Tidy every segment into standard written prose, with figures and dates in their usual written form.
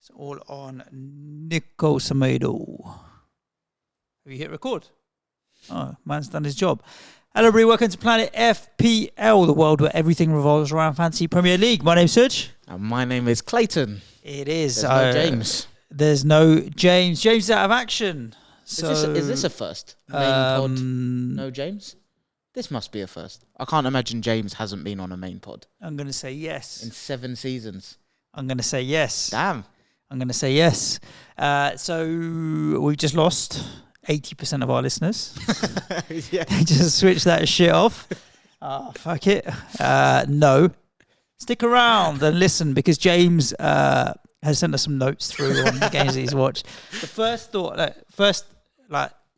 It's all on Nico Semedo. Have you hit record? Oh, man's done his job. Hello, everybody. Welcome to Planet FPL, the world where everything revolves around Fantasy Premier League. My name's Serge. And my name is Clayton. It is. There's no James. There's no James. James is out of action. So, is this a first? Main pod? No James? This must be a first. I can't imagine James hasn't been on a main pod. I'm going to say yes. In 7 seasons. I'm going to say yes. Damn. I'm going to say yes. So we've just lost 80% of our listeners. Yeah. They just switched that shit off. Oh, fuck it. No. Stick around and listen because James has sent us some notes through on the games that he's watched. The first thought,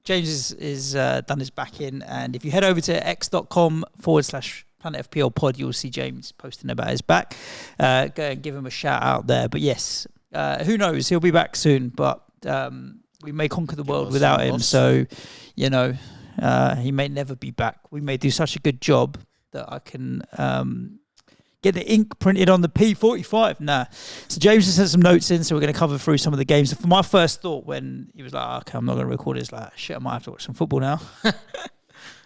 James is done his back in, and if you head over to x.com/Planet FPL pod, you'll see James posting about his back. Go and give him a shout out there. But yes, who knows? He'll be back soon, but we may conquer the world without him. So, he may never be back. We may do such a good job that I can get the ink printed on the P45. Nah. So James has sent some notes in, so we're going to cover through some of the games. For my first thought when he was like, okay, I'm not going to record it, it's like, shit, I might have to watch some football now.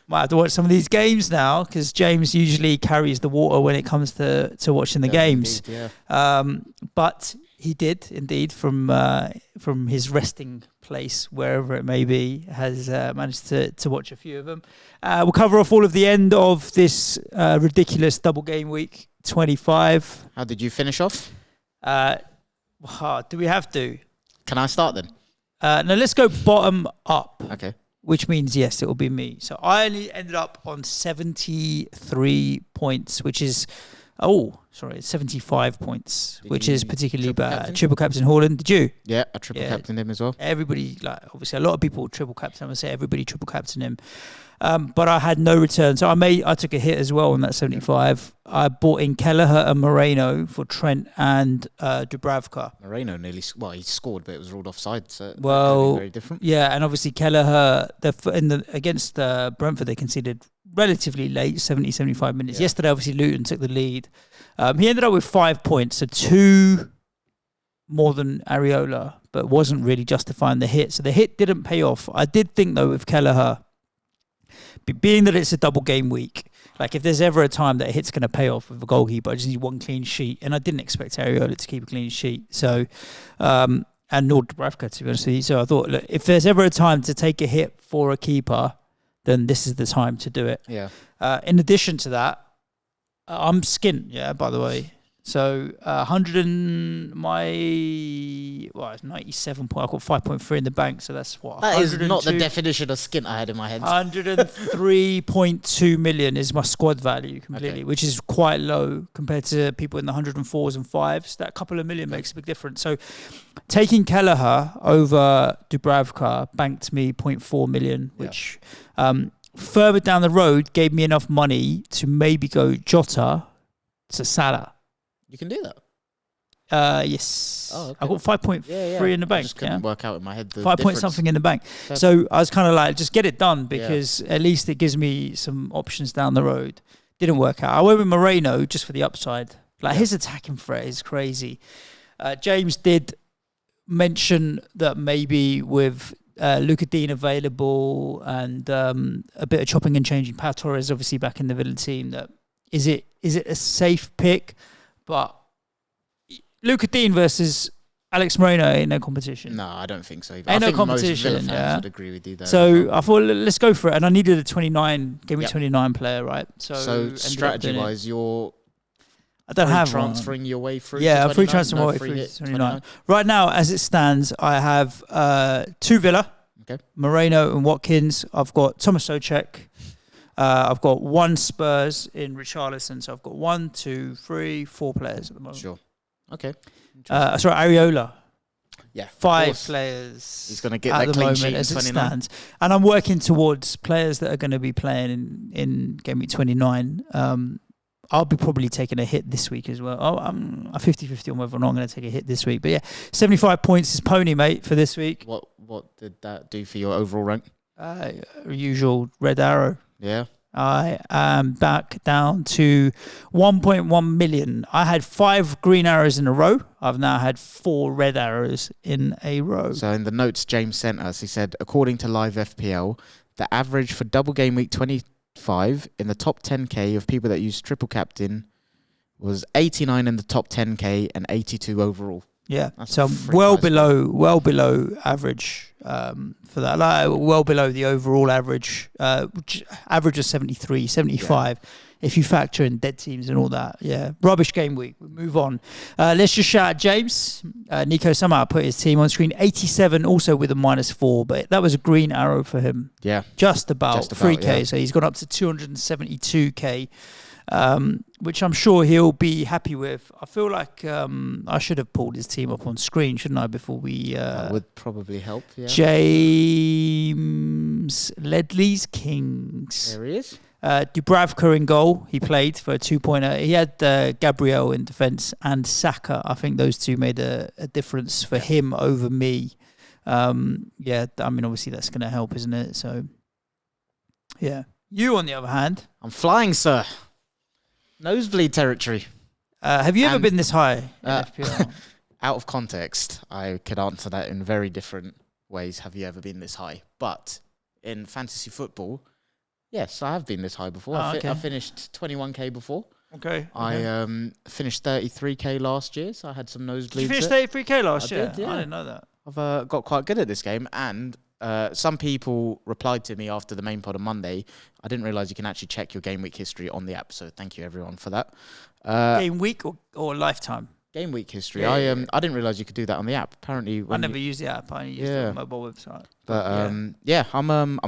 Might have to watch some of these games now because James usually carries the water when it comes to watching the games. Indeed, yeah. But he did indeed from his resting place, wherever it may be, has managed to watch a few of them. We'll cover off all of the end of this ridiculous double game week 25. How did you finish off? Do we have to? Can I start then? No, let's go bottom up. Okay. Which means, yes, it will be me. So I only ended up on 73 points, which is... 75 points, which is particularly bad. Triple captain Haaland. Did you? Yeah, I triple captained him as well. Everybody, obviously, a lot of people triple captain. I would say everybody triple captain him. But I had no return. So I took a hit as well on that 75. I bought in Kelleher and Moreno for Trent and Dubravka. Moreno he scored, but it was ruled offside. So very different. Yeah, and obviously Kelleher, against Brentford, they conceded relatively late, 70, 75 minutes. Yeah. Yesterday, obviously, Luton took the lead. He ended up with 5 points, so 2 more than Areola, but wasn't really justifying the hit. So the hit didn't pay off. I did think, though, with Kelleher, being that it's a double game week, if there's ever a time that a hit's going to pay off with a goalkeeper, I just need 1 clean sheet. And I didn't expect Areola to keep a clean sheet. So, and nor Dubravka, to be honest with you. So I thought, look, if there's ever a time to take a hit for a keeper, then this is the time to do it. Yeah. In addition to that, I'm skint, by the way. So 97 point. I've got 5.3 in the bank, so that's what. That is not the definition of skint I had in my head. 103.2 million is my squad value completely, which is quite low compared to people in the 104s and 5s. That couple of million makes a big difference. So taking Kelleher over Dubravka banked me 0.4 million, which further down the road gave me enough money to maybe go Jota to Salah. You can do that? Yes. Oh, okay. I got 5.3 in the bank. I just couldn't work out in my head the 5 point something in the bank. So I was kind of like, just get it done because at least it gives me some options down the road. Didn't work out. I went with Moreno just for the upside. His attacking threat is crazy. James did mention that maybe with Luca Dean available and a bit of chopping and changing, Pau Torres obviously back in the Villa team, that is it a safe pick? But Luca Dean versus Alex Moreno ain't no competition. No, I don't think so. Ain't no competition. Most Villa fans would agree with you there. So I thought, let's go for it. And I needed a 29 player, right? So strategy-wise, I don't have transferring your way through. Yeah, I'm free transferring my way through to 29. Right now, as it stands, I have 2 Villa, Moreno and Watkins. I've got Thomas Souček. I've got 1 Spurs in Richarlison. So I've got 1, 2, 3, 4 players at the moment. Sure. Okay. Sorry, Areola. Yeah. 5 players. He's going to get at that the clean moment sheet as in it 29. stands. And I'm working towards players that are going to be playing in Game Week 29. I'll be probably taking a hit this week as well. I'm a 50-50 on whether or not I'm going to take a hit this week. But yeah, 75 points is pony, mate, for this week. What did that do for your overall rank? Usual red arrow. Yeah. I am back down to 1.1 million. I had 5 green arrows in a row. I've now had 4 red arrows in a row. So in the notes James sent us, he said, according to Live FPL, the average for double game week 25 in the top 10k of people that use triple captain was 89 in the top 10k and 82 overall. Yeah, That's so well below average for that. Like, well below the overall average, which average of 73, 75. Yeah. If you factor in dead teams and all that. Yeah, rubbish game week. We move on. Let's just shout out James. Nico somehow put his team on screen. 87 also with a -4, but that was a green arrow for him. Yeah. Just about 3k. Yeah. So he's gone up to 272k. Which I'm sure he'll be happy with. I feel like I should have pulled his team up on screen, shouldn't I, before we... that would probably help, yeah. James Ledley's Kings. There he is. Dubravka in goal. He played for a 2-pointer. He had Gabriel in defence and Saka. I think those two made a difference for him over me. Yeah, I mean, obviously that's going to help, isn't it? So, yeah. You, on the other hand... I'm flying, sir. Nosebleed territory. Have you ever been this high in FPL? Out of context, I could answer that in very different ways. Have you ever been this high? But in fantasy football, yes, I have been this high before. I finished 21k before. Okay. I finished 33k last year, so I had some nosebleeds. Did you finish 33k last year? Did, yeah. I didn't know that. I've got quite good at this game, and some people replied to me after the main pod on Monday. I didn't realise you can actually check your game week history on the app, so thank you everyone for that. Game week or lifetime? Game week history. Yeah, I didn't realise you could do that on the app. Apparently, I never used the app. I used the mobile website. But I'm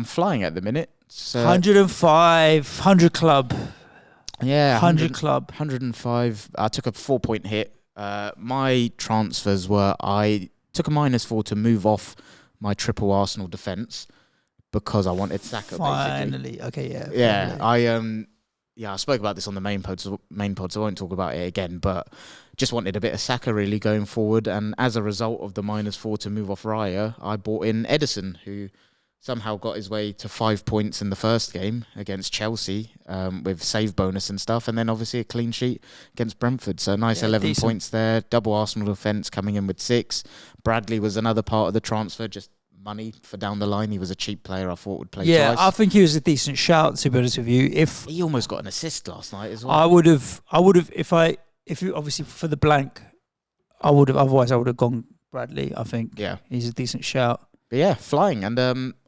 flying at the minute. So 105, 100 club. Yeah, 100 club. 105. I took a 4-point hit. My transfers were I took a -4 to move off my triple Arsenal defence because I wanted Saka. Finally, basically. Okay, yeah. Yeah, I spoke about this on the main pod, so I won't talk about it again. But just wanted a bit of Saka really going forward, and as a result of the -4 to move off Raya, I bought in Edison, who somehow got his way to 5 points in the first game against Chelsea with save bonus and stuff, and then obviously a clean sheet against Brentford. So nice 11 decent points there. Double Arsenal defence coming in with 6. Bradley was another part of the transfer, just money for down the line. He was a cheap player I thought would play twice. I think he was a decent shout, to be honest with you. He almost got an assist last night as well. I would have if you obviously for the blank, otherwise I would have gone Bradley, I think. Yeah. He's a decent shout. But yeah, flying, and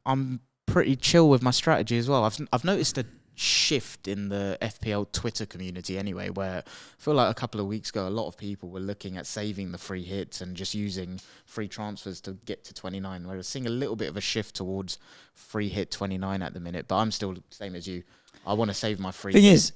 I'm pretty chill with my strategy as well. I've noticed a shift in the FPL Twitter community anyway, where I feel like a couple of weeks ago a lot of people were looking at saving the free hits and just using free transfers to get to 29, whereas seeing a little bit of a shift towards free hit 29 at the minute. But I'm still the same as you. I want to save my free thing hit.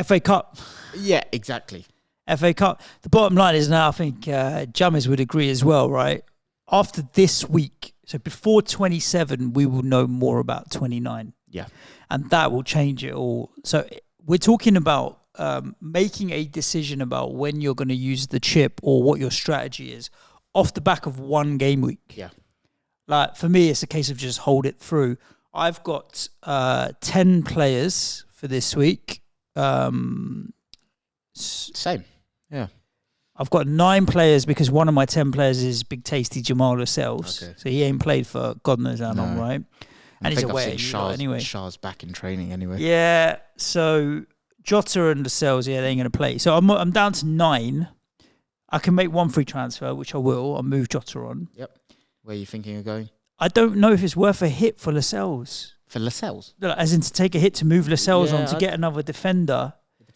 FA Cup. Yeah, exactly. FA Cup. The bottom line is now, I think Jammers would agree as well, right? After this week, so before 27, we will know more about 29. Yeah. And that will change it all. So we're talking about making a decision about when you're going to use the chip or what your strategy is off the back of one game week. Yeah. Like for me, it's a case of just hold it through. I've got 10 players for this week. Same. Yeah. I've got 9 players because one of my 10 players is Big Tasty Jamal Lascelles. Okay. So he ain't played for God knows how long, right? And he's away anyway. Shah's back in training anyway. Yeah. So Jota and Lascelles, they ain't going to play. So I'm down to 9. I can make one free transfer, which I will. I'll move Jota on. Yep. Where are you thinking of going? I don't know if it's worth a hit for Lascelles. For Lascelles? As in to take a hit to move Lascelles on to get another defender.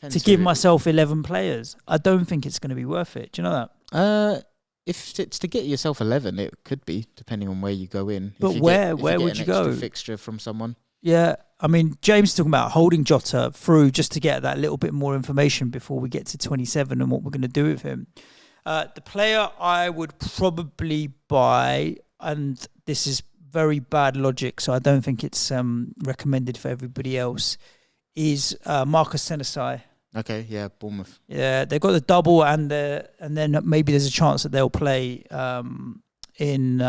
To give myself 11 players. I don't think it's going to be worth it. Do you know that? If it's to get yourself 11, it could be, depending on where you go in. But where would you go? Fixture from someone. Yeah, I mean, James is talking about holding Jota through just to get that little bit more information before we get to 27 and what we're going to do with him. The player I would probably buy, and this is very bad logic, so I don't think it's recommended for everybody else, is Marcus Senesi. Okay, yeah, Bournemouth. Yeah, they've got the double, and then maybe there's a chance that they'll play in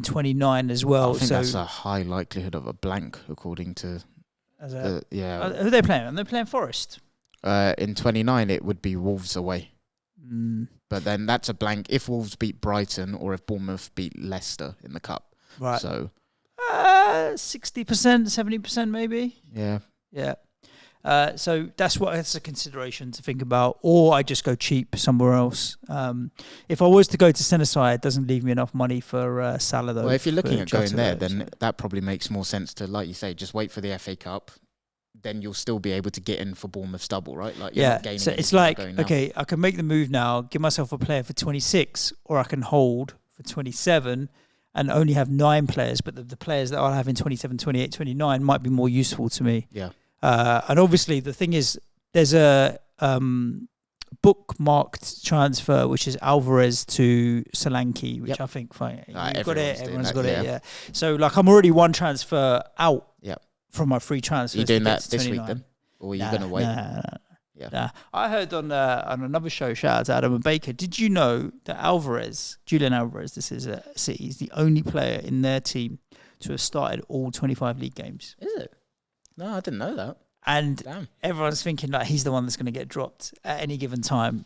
29 as well. I think so that's a high likelihood of a blank, according to as a, yeah. who are they playing? Are they playing Forest? In 29, it would be Wolves away. Mm. But then that's a blank if Wolves beat Brighton or if Bournemouth beat Leicester in the Cup. Right. So 60%, 70% maybe. yeah. Yeah. So that's a consideration to think about. Or I just go cheap somewhere else. If I was to go to centre side, it doesn't leave me enough money for Salah though. Well, if you're looking at going there, Jota, then that probably makes more sense to, like you say, just wait for the FA Cup. Then you'll still be able to get in for Bournemouth's double, right? Like you're not gaining so it's anything by like, going now. okay, I can make the move now, give myself a player for 26, or I can hold for 27 and only have 9 players, but the players that I'll have in 27, 28, 29 might be more useful to me. Yeah. And obviously the thing is, there's a bookmarked transfer, which is Alvarez to Solanke, which I think, fine, you've got it, everyone's got it, yeah. So like I'm already one transfer out. From my free transfer. Are you doing that this week then? Or are you going to wait? Nah. I heard on another show, shout out to Adam and Baker, did you know that Julian Alvarez, this is City, is the only player in their team to have started all 25 league games? Is it? No, I didn't know that. And everyone's thinking like he's the one that's going to get dropped at any given time.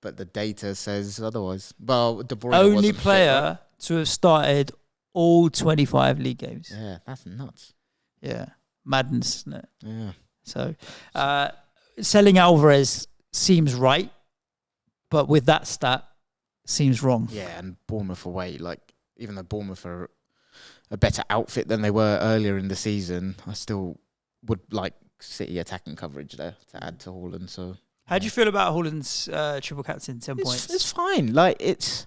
But the data says otherwise. Well, De Bruyne only wasn't player fit, right? to have started all 25 league games. Yeah, that's nuts. Yeah, madness, isn't it? Yeah. So, selling Alvarez seems right, but with that stat, seems wrong. Yeah, and Bournemouth away, like even though Bournemouth are a better outfit than they were earlier in the season, I still would like City attacking coverage there to add to Haaland. So, how do you feel about Haaland's triple captain 10 points? It's fine. Like it's.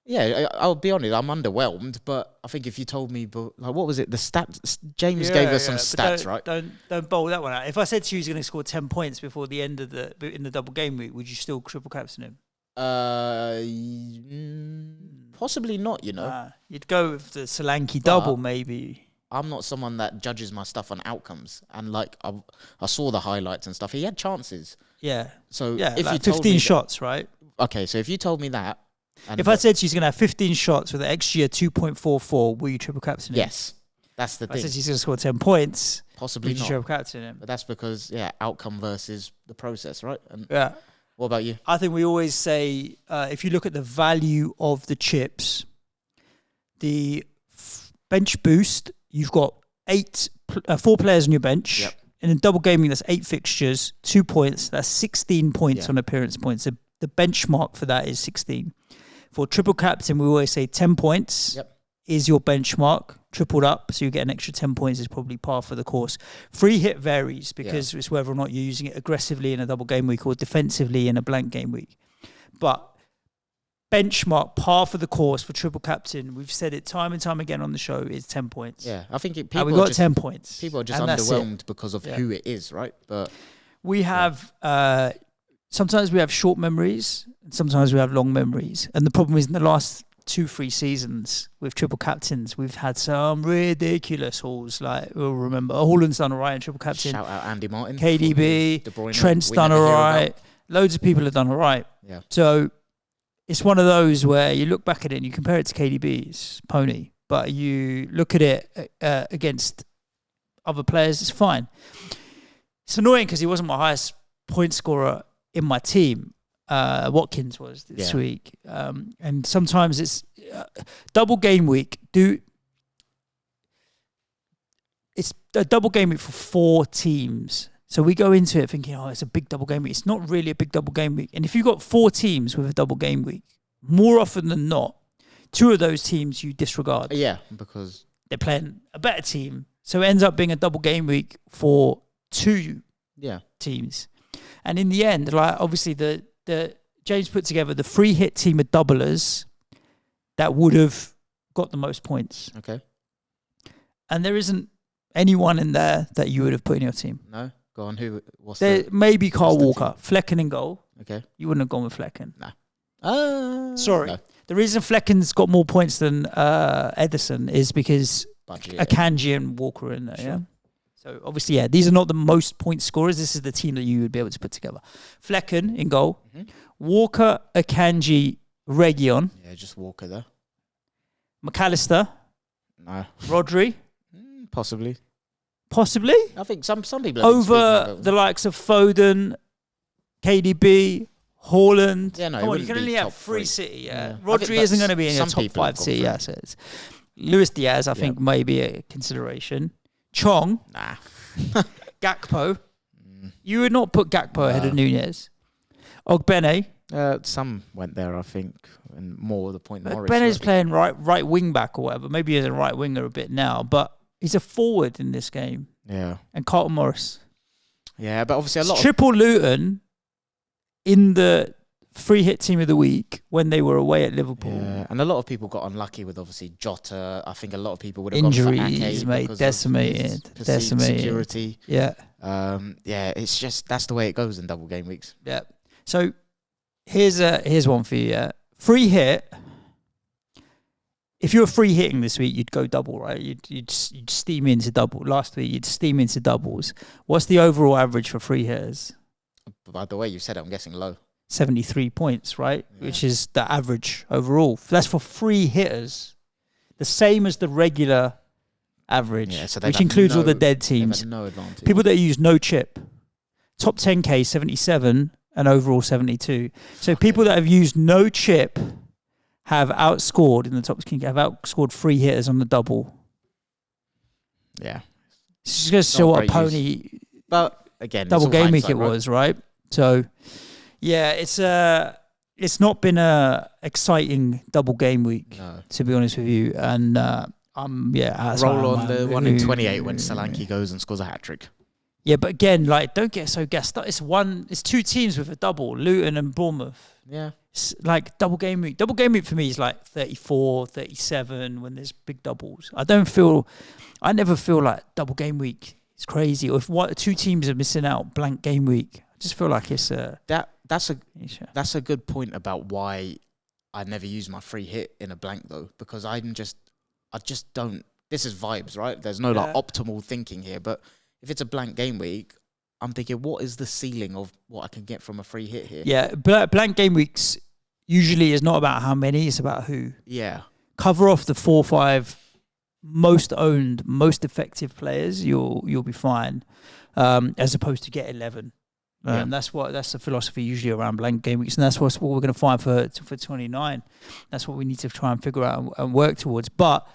Yeah, I'll be honest. I'm underwhelmed, but I think if you told me, like, what was it? The stats. James gave us some stats, right? Don't bowl that one out. If I said to you he's going to score 10 points before the end of in the double game week, would you still triple captain him? Possibly not. You know, you'd go with the Solanke double, maybe. I'm not someone that judges my stuff on outcomes, and like I saw the highlights and stuff. He had chances. Yeah. So if like you 15 shots, right? Okay, so if you told me that. And if I said he's going to have 15 shots with an XG of 2.44, will you triple captain him? Yes. That's the thing. I said he's going to score 10 points. Possibly not. Triple captain him. But that's because, outcome versus the process, right? And yeah. What about you? I think we always say, if you look at the value of the chips, the bench boost, you've got 4 players on your bench. Yep. And in double gaming, that's 8 fixtures, 2 points. That's 16 points on appearance points. So the benchmark for that is 16. For triple captain, we always say 10 points is your benchmark, tripled up, so you get an extra 10 points is probably par for the course. Free hit varies because it's whether or not you're using it aggressively in a double game week or defensively in a blank game week. But benchmark, par for the course for triple captain, we've said it time and time again on the show, is 10 points. Yeah, I think we got 10 points. People are just underwhelmed because of who it is, right? But we have... sometimes we have short memories, and sometimes we have long memories. And the problem is in the last 2-3 seasons with triple captains, we've had some ridiculous hauls. Like, we'll remember, Haaland's done all right in triple captain. Shout out Andy Martin. KDB, De Bruyne, Trent's done all right. Loads of people have done all right. Yeah. So it's one of those where you look back at it and you compare it to KDB's pony, but you look at it against other players, it's fine. It's annoying because he wasn't my highest point scorer in my team. Watkins was this week. And sometimes it's double game week. It's a double game week for 4 teams. So we go into it thinking, it's a big double game week. It's not really a big double game week. And if you've got 4 teams with a double game week, more often than not, 2 of those teams you disregard. Yeah, because they're playing a better team. So it ends up being a double game week for 2 teams. And in the end, like obviously the James put together the free hit team of doublers that would have got the most points. Okay. And there isn't anyone in there that you would have put in your team. No? Go on. Who? Maybe Carl Walker. Flecken in goal. Okay. You wouldn't have gone with Flecken. No. Sorry. No. The reason Flecken's got more points than Ederson is because Akanji and Walker are in there, yeah? So obviously, these are not the most point scorers. This is the team that you would be able to put together. Flecken in goal. Mm-hmm. Walker, Akanji, Reguilon. Yeah, just Walker there. McAllister, No. Rodri, Possibly. possibly I think some people have been speaking over about the likes of Foden, KDB, Haaland. Yeah, no, it Come on, you wouldn't can be only have top three three. City. Yeah. Yeah, I think Rodri isn't that's- going to be in your some top people have 5 gone City for it. assets. Luis Diaz, I think, may be a consideration. Chong, Nah. Gakpo. You would not put Gakpo ahead of Nunez. Ogbene. Some went there, I think, and more the point. Morris. Ogbene's playing right wing back or whatever. Maybe he's a right winger a bit now, but he's a forward in this game. Yeah. And Carlton Morris. Yeah, but obviously a lot of Triple Luton in the free hit team of the week when they were away at Liverpool. Yeah, and a lot of people got unlucky with obviously Jota. I think a lot of people would have gone for Injuries, Ake mate, because of decimated, his perceived security. Yeah. Yeah, it's just that's the way it goes in double game weeks. Yeah. So here's one for you. Yeah. Free hit. If you were free hitting this week, you'd go double, right? You'd steam into double. Last week, you'd steam into doubles. What's the overall average for free hitters? By the way you said it, I'm guessing low. 73 points, right? Yeah. Which is the average overall. That's for free hitters. The same as the regular average, Yeah, so which includes all the dead They've teams. had no advantage. People that use no chip. Top 10K, 77, and overall 72. So people that have used no chip have outscored in the top 10K, have outscored free hitters on the double. Yeah, It's just going to show what a great pony but again, double it's all game week hindsight, it right? was, right? So, yeah, it's not been a exciting double game week, No. to be honest with you. And that's why Roll on I'm, the one in 28 when Solanke goes and scores a hat trick. Yeah, but again, like, don't get so gassed up. It's two teams with a double, Luton and Bournemouth. Yeah, It's like double game week. Double game week for me is like 34, 37 when there's big doubles. I never feel like double game week is crazy. Or if two teams are missing out blank game week, I just feel like it's that's a good point about why I never use my free hit in a blank though, because I just don't. This is vibes, right? There's no like optimal thinking here, but if it's a blank game week, I'm thinking, what is the ceiling of what I can get from a free hit here? Yeah, blank game weeks usually is not about how many, it's about who. Yeah. Cover off the 4 or 5 most owned, most effective players, you'll be fine. As opposed to get 11. Yeah. That's the philosophy usually around blank game weeks, and that's what we're going to find for 29. That's what we need to try and figure out and work towards. But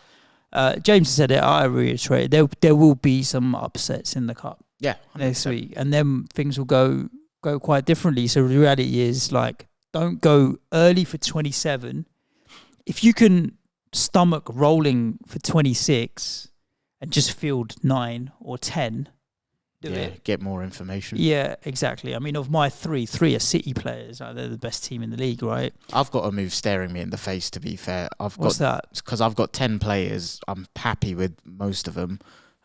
James said it. I reiterate, there will be some upsets in the cup. Yeah, 100%. Next week, and then things will go quite differently. So the reality is, like, don't go early for 27. If you can stomach rolling for 26 and just field 9 or 10, do it. Get more information. Yeah, exactly. I mean, of my three are City players. They're the best team in the league, right? I've got a move staring me in the face, to be fair. What's that? Because I've got 10 players. I'm happy with most of them.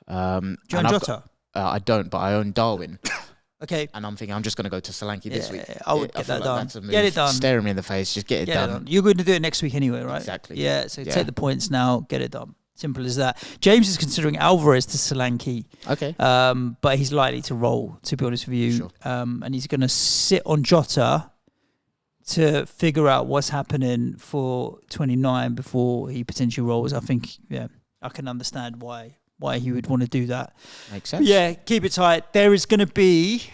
Do you own Jota? I don't, but I own Darwin. Okay. And I'm thinking I'm just going to go to Solanke this week. I would I get feel that like done. that's a move. Get it done. Staring me in the face, just get it done. You're going to do it next week anyway, right? Exactly. Yeah, so Yeah. take the points now, get it done. Simple as that. James is considering Alvarez to Solanke, Okay. but he's likely to roll, to be honest with you. Sure. And he's going to sit on Jota to figure out what's happening for 29 before he potentially rolls. I think, I can understand why he would want to do that. Makes sense. Yeah, keep it tight. There is going to be,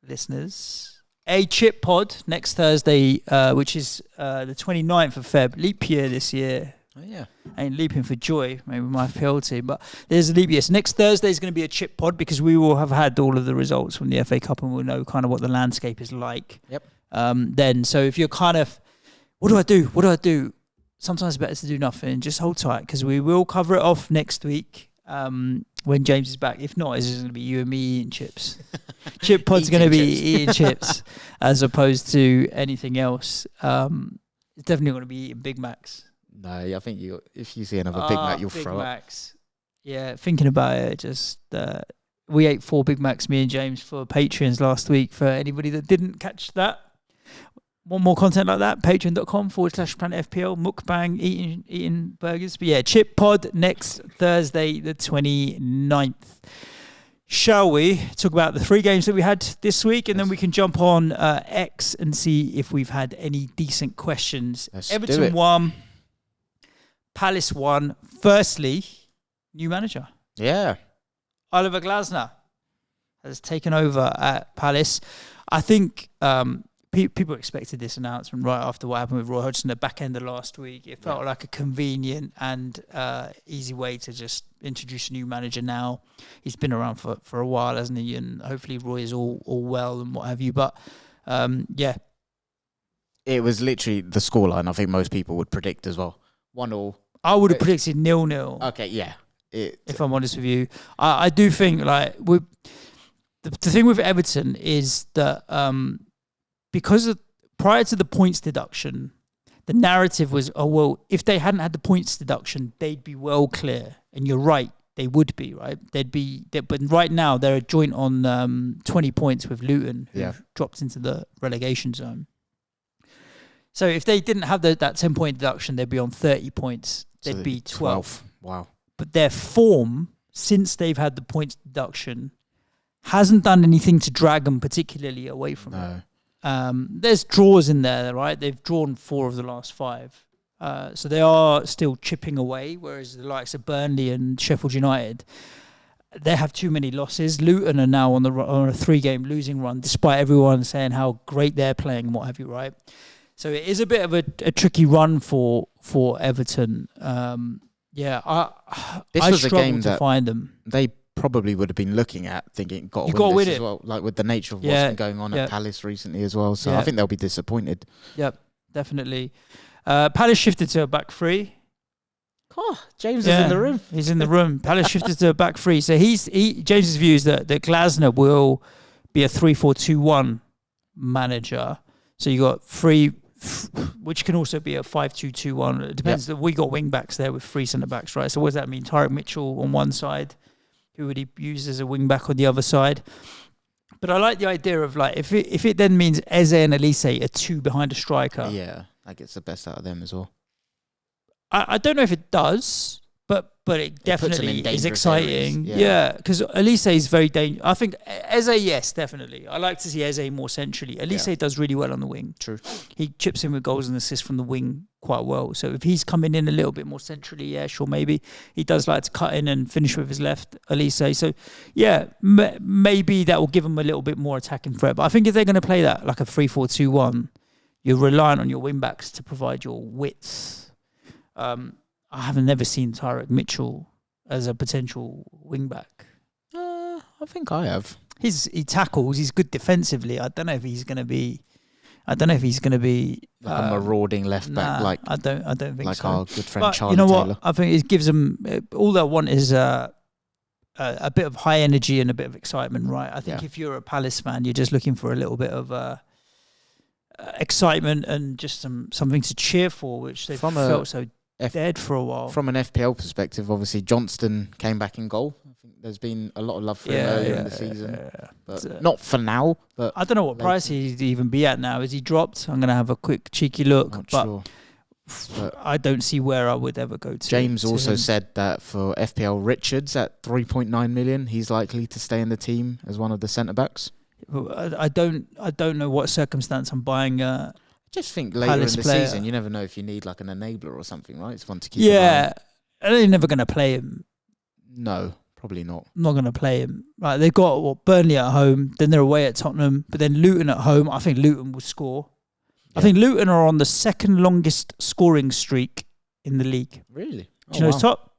listeners, a chip pod next Thursday, which is the 29th of Feb. Leap year this year. Oh, yeah. I ain't leaping for joy, maybe my PL team, but there's a leap year. So next Thursday is going to be a chip pod because we will have had all of the results from the FA Cup and we'll know kind of what the landscape is like. Yep. Then, so if you're kind of, what do I do? Sometimes it's better to do nothing. Just hold tight because we will cover it off next week. When James is back. If not, it's just going to be you and me eating chips. Chip pod's going to be eating chips as opposed to anything else. It's definitely going to be eating Big Macs. No, I think if you see another Big Mac, you'll Big throw Macs. Yeah, thinking about it, just we ate 4 Big Macs, me and James, for Patreons last week. For anybody that didn't catch that, want more content like that, patreon.com/planetfpl, mukbang, eating burgers. But yeah, chip pod next Thursday, the 29th. Shall we talk about the 3 games that we had this week, and then we can jump on X and see if we've had any decent questions. Let's do Everton it. 1, Palace won. Firstly, new manager. Yeah. Oliver Glasner has taken over at Palace. I think people expected this announcement right after what happened with Roy Hodgson at the back end of last week. It felt like a convenient and easy way to just introduce a new manager now. He's been around for a while, hasn't he? And hopefully Roy is all well and what have you. But, yeah. It was literally the scoreline I think most people would predict as well. 1-1. I would have predicted 0-0. Okay, yeah. If I'm honest with you. I do think, like, the thing with Everton is that because prior to the points deduction, the narrative was, oh, well, if they hadn't had the points deduction, they'd be well clear. And you're right, they would be, right? But right now, they're joint on 20 points with Luton, who dropped into the relegation zone. So if they didn't have that 10-point deduction, they'd be on 30 points. They'd be 12. Wow. But their form, since they've had the points deduction, hasn't done anything to drag them particularly away from it. There's draws in there, right? They've drawn 4 of the last 5. So they are still chipping away, whereas the likes of Burnley and Sheffield United, they have too many losses. Luton are now on a 3-game losing run, despite everyone saying how great they're playing and what have you, right? So it is a bit of a tricky run for Everton. This was a game to that find them. They probably would have been looking at thinking, got to win this as well, like with the nature of what's been going on at Palace recently as well. So I think they'll be disappointed. Yep, definitely. Palace shifted to a back 3. Oh, James is in the room. He's in the room. Palace shifted to a back 3. So James's view is that Glasner will be a 3-4-2-1 manager. So you got 3, which can also be a 5-2-2-1. It depends. We got wing backs there with 3 centre backs, right? So what does that mean? Tyrick Mitchell on one side. Who would he use as a wing back on the other side? But I like the idea of, like, if it then means Eze and Elise are 2 behind a striker. Yeah, that gets the best out of them as well. I don't know if it does, but it definitely is exciting. Yeah, because Elise is very dangerous. I think Eze, yes, definitely. I like to see Eze more centrally. Elise does really well on the wing. True. He chips in with goals and assists from the wing quite well. So if he's coming in a little bit more centrally, sure, maybe. He does like to cut in and finish with his left, Elise. So, maybe that will give him a little bit more attacking threat. But I think if they're going to play that like a 3-4-2-1, you're relying on your wing backs to provide your width. I have never seen Tyrick Mitchell as a potential wing back. I think I have. He tackles. He's good defensively. I don't know if he's going to be like a marauding left back. I don't think like so. Our good friend but Charlie you know Taylor. What? I think it gives them all they want is a bit of high energy and a bit of excitement, right? I think if you're a Palace fan, you're just looking for a little bit of excitement and just something to cheer for, which they've felt so dead for a while. From an FPL perspective, obviously Johnston came back in goal. I think there's been a lot of love for him earlier in the season, but not for now. But I don't know what price he'd even be at now. Is he dropped? I'm going to have a quick cheeky look, but I don't see where I would ever go to. James also said that for FPL Richards at 3.9 million, he's likely to stay in the team as one of the centre backs. I don't know what circumstance I'm buying. Just think later in the season, you never know if you need like an enabler or something, right? It's one to keep. Yeah, they're never going to play him. No, probably not. Not going to play him. Right, they've got Burnley at home, then they're away at Tottenham, but then Luton at home. I think Luton will score. Yeah. I think Luton are on the second longest scoring streak in the league. Really? Do you know who's top?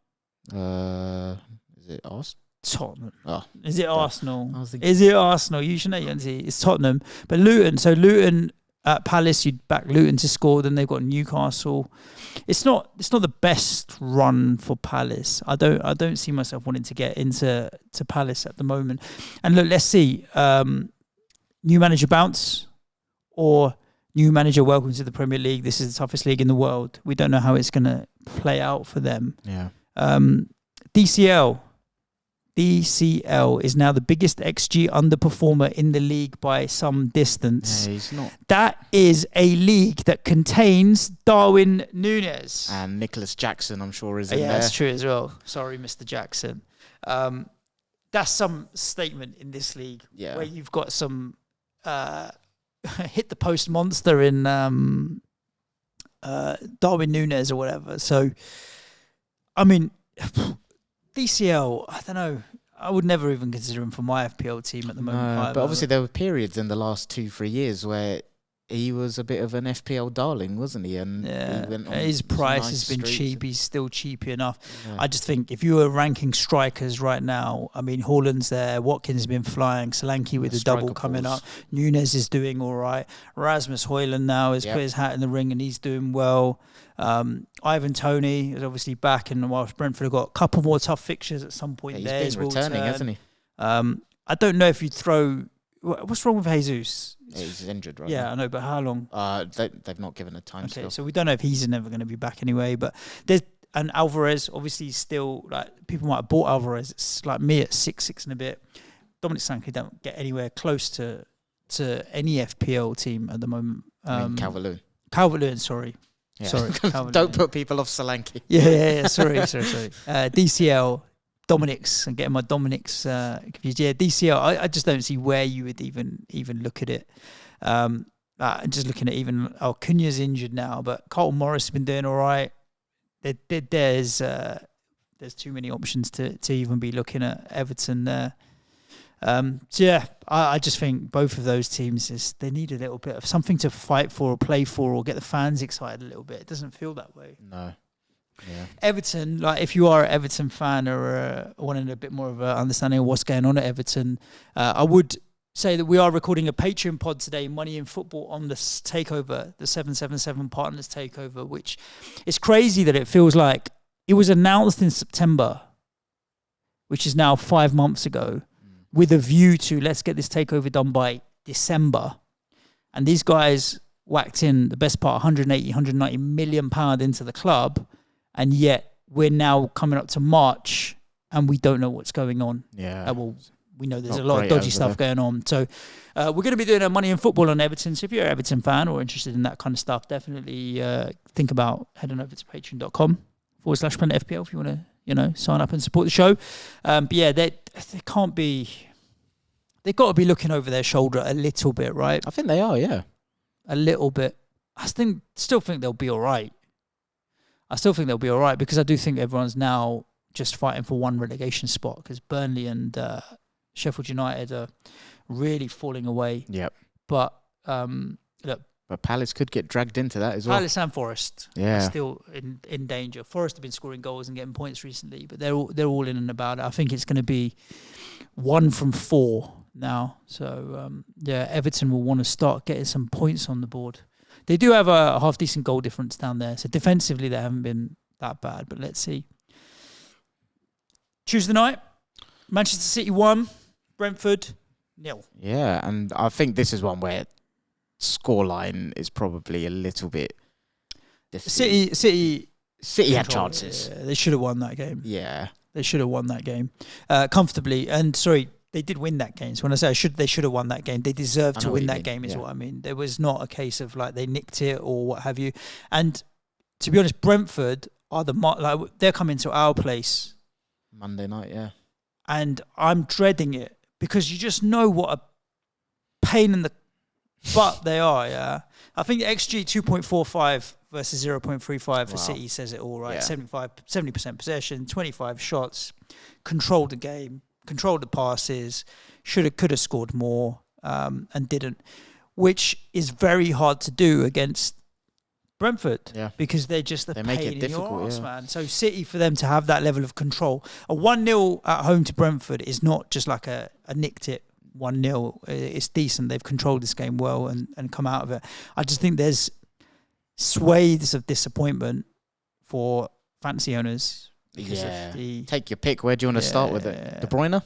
Is it Arsenal? Tottenham. Oh, is it Arsenal? Is it Arsenal? You should know. It's Tottenham. But Luton. So Luton. At Palace, you'd back Luton to score. Then they've got Newcastle. It's not the best run for Palace. I don't see myself wanting to get into Palace at the moment. And look, let's see. New manager bounce or new manager welcome to the Premier League. This is the toughest league in the world. We don't know how it's going to play out for them. Yeah. DCL is now the biggest XG underperformer in the league by some distance. Yeah, he's not. That is a league that contains Darwin Núñez. And Nicholas Jackson, I'm sure, is in there. Yeah, that's true as well. Sorry, Mr. Jackson. That's some statement in this league where you've got some hit the post monster in Darwin Núñez or whatever. So I mean, DCL, I don't know. I would never even consider him for my FPL team at the moment. No, but obviously there were periods in the last 2-3 years where he was a bit of an FPL darling, wasn't he? And yeah, he went on his price nice has been streaks. cheap. He's still cheap enough. Yeah. I just think if you were ranking strikers right now, I mean, Haaland's there, Watkins has been flying, Solanke with the double striker coming pools. up, Nunes is doing all right, Rasmus Højlund now has put his hat in the ring and he's doing well. Ivan Toney is obviously back, and whilst Brentford have got a couple more tough fixtures at some point, Yeah, he's been returning, hasn't he? I don't know if you'd throw. What's wrong with Jesus? Yeah, he's injured, right? Yeah, I know, but how long? They've not given a time Okay, scale. so we don't know if he's never going to be back anyway. But there's and Alvarez, obviously, still like people might have bought Alvarez. It's like me at 6 and a bit. Dominic Solanke don't get anywhere close to any FPL team at the moment. Calvert-Lewin. Calvert-Lewin, sorry. Yeah. Sorry, Don't put people off Solanke. Yeah. Sorry. DCL, Dominic's. I'm getting my Dominic's confused. Yeah, DCL. I just don't see where you would even look at it. Just looking at even Cunha's injured now, but Carlton Morris has been doing all right. There's too many options to even be looking at Everton there. So yeah, I just think both of those teams they need a little bit of something to fight for or play for or get the fans excited a little bit. It doesn't feel that way. No. Yeah. Everton, like if you are an Everton fan or wanting a bit more of an understanding of what's going on at Everton, I would say that we are recording a Patreon pod today, Money in Football, on the takeover, the 777 Partners takeover, which is crazy that it feels like it was announced in September, which is now 5 months ago, with a view to let's get this takeover done by December. And these guys whacked in the best part 190 million pound into the club, and yet we're now coming up to March and we don't know what's going on. Yeah. We know there's Not a lot of great dodgy over stuff there. going on. So we're going to be doing a Money in Football on Everton. So if you're an Everton fan or interested in that kind of stuff, definitely think about heading over to patreon.com/PlanetFPL if you want to, sign up and support the show. But yeah, they can't be. They've got to be looking over their shoulder a little bit, right? I think they are, yeah. A little bit. I still think they'll be all right. Because I do think everyone's now just fighting for one relegation spot because Burnley and Sheffield United are really falling away. Yep. But look, But Palace could get dragged into that as well. Palace and Forest are still in danger. Forest have been scoring goals and getting points recently, but they're all in and about it. I think it's going to be 1 from 4 now. So Everton will want to start getting some points on the board. They do have a half decent goal difference down there, so defensively they haven't been that bad. But let's see. Tuesday night, Manchester City 1, Brentford 0. Yeah, and I think this is one where scoreline is probably a little bit difficult. City had chances. Yeah, they should have won that game. Yeah. They should have won that game comfortably. And sorry, they did win that game. So when I say they should have won that game. They deserved to win that game is what I mean. There was not a case of like they nicked it or what have you. And to be honest, Brentford are they're coming to our place Monday night, yeah. And I'm dreading it because you just know what a pain in the butt they are, yeah. I think XG 2.45 versus 0.35 for City says it all, right? Yeah. 70% possession, 25 shots, controlled the game, controlled the passes, could have scored more, and didn't, which is very hard to do against Brentford, because they're just a pain in your arse, man. So City, for them to have that level of control, a 1-0 at home to Brentford is not just like a nicked it 1-0. It's decent. They've controlled this game well and come out of it. I just think there's swathes of disappointment for fantasy owners. Take your pick. Where do you want to start with it? De Bruyne?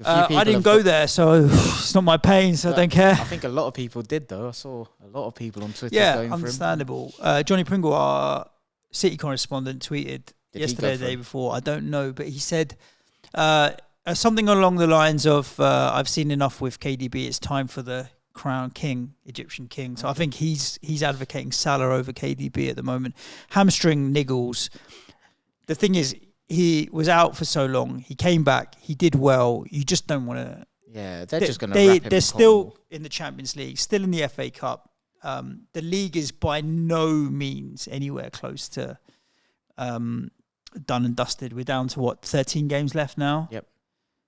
I didn't go there, so it's not my pain, so I don't care. I think a lot of people did, though. I saw a lot of people on Twitter going understandable. For him. Johnny Pringle, our City correspondent, tweeted yesterday, the day before. I don't know, but he said something along the lines of, I've seen enough with KDB. It's time for the crown king, Egyptian king. So I think he's advocating Salah over KDB at the moment. Hamstring niggles. The thing is, he was out for so long. He came back. He did well. You just don't want to. Yeah, they're just going to wrap him. They're still in the Champions League, still in the FA Cup. The league is by no means anywhere close to done and dusted. We're down to 13 games left now. Yep.